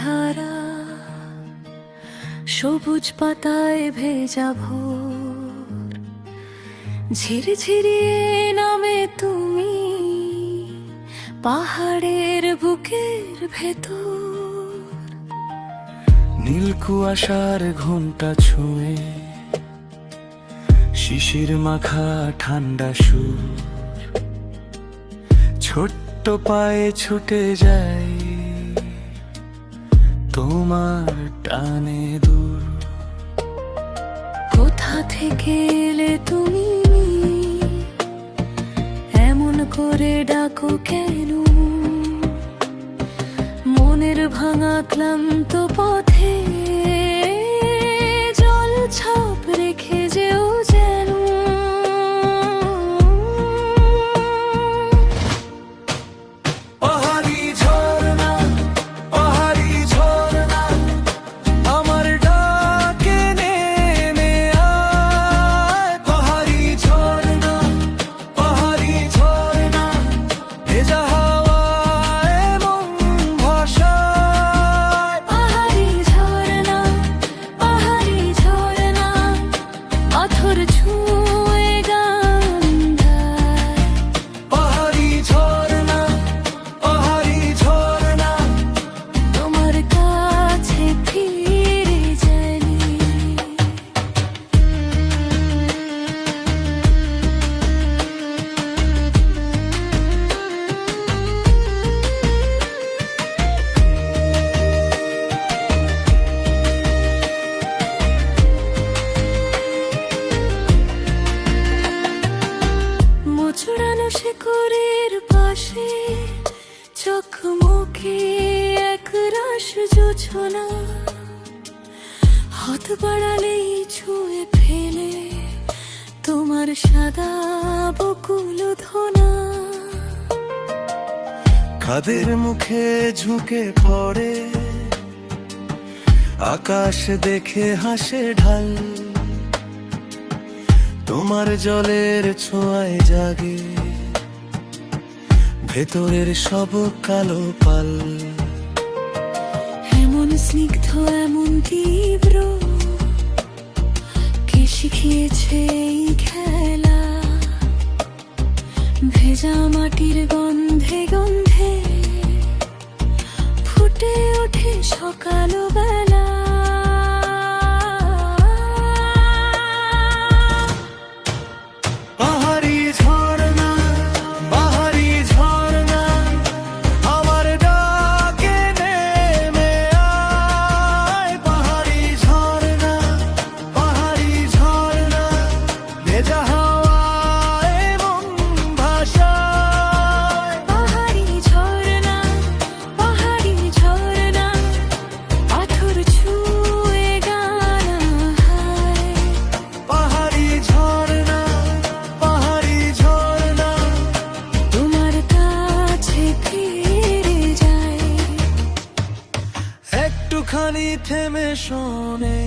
ধারা, সবুজ পাতায় ভেজা ভোর, ঝিরিঝিরিয়ে নামে তুমি পাহাড়ের বুকের ভেতর। নীল কুয়াশার ঘুমটা ছুঁয়ে শিশির মাখা ঠান্ডা সুর, ছোট্ট পায়ে ছুটে যাই তোমার টানে দূর। কোথা থেকে এলে তুমি, এমন করে ডাকো কেন? মনের ভাঙা ক্লান্ত পথে জল ছাপ রেখে যেও যেন। পাহাড়ি ঝরনা, পাহাড়ি ঝরনা, আমার ডাকে নেমে আয়। পাহাড়ি ঝরনা, পাহাড়ি ঝরনা, ভেজা হাওয়ায় মন ভাসায়। পাহাড়ি ঝরনা, পাহাড়ি ঝরনা, পাথর ছুঁয়ে গান গায়। পাহাড়ি ঝরনা, পাহাড়ি ঝরনা, তোমার কাছে ফিরে যাই। মোচড়ানো শিকড়ের পাশে চোখ মুখে একরাশ জোছনা, হাত বাড়ালেই ছুঁয়ে ফেলে তোমার সাদা বকুল ধনা। কাদের মুখে ঝুঁকে পড়ে আকাশ দেখে হাসে ঢাল, তোমার জলের ছোঁয়ায় জাগে ভেতরের সব কালো পাল। এমন স্নিগ্ধ এমন তীব্র, কে শিখিয়েছে এই খেলা? ভেজা মাটির গন্ধে গন্ধে ফুটে ওঠে সকালবেলা। পাহাড়ি ঝরনা, পাহাড়ি ঝরনা, আমার ডাকে নেমে আয়। পাহাড়ি ঝরনা, পাহাড়ি ঝরনা, ভেজা হাওয়ায় মন ভাসায়। পাহাড়ি ঝরনা, পাহাড়ি ঝরনা, পাথর ছুঁয়ে গান হায়। পাহাড়ি ঝরনা, পাহাড়ি ঝরনা, তোমার কাছে ফিরে যাই। একটুখানি থেমে শোনে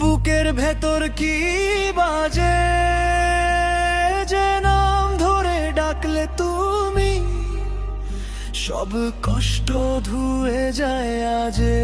বুকের ভেতর কি বাজে, যে নাম ধরে ডাকলে তুমি সব কষ্ট ধুয়ে যায় আজে।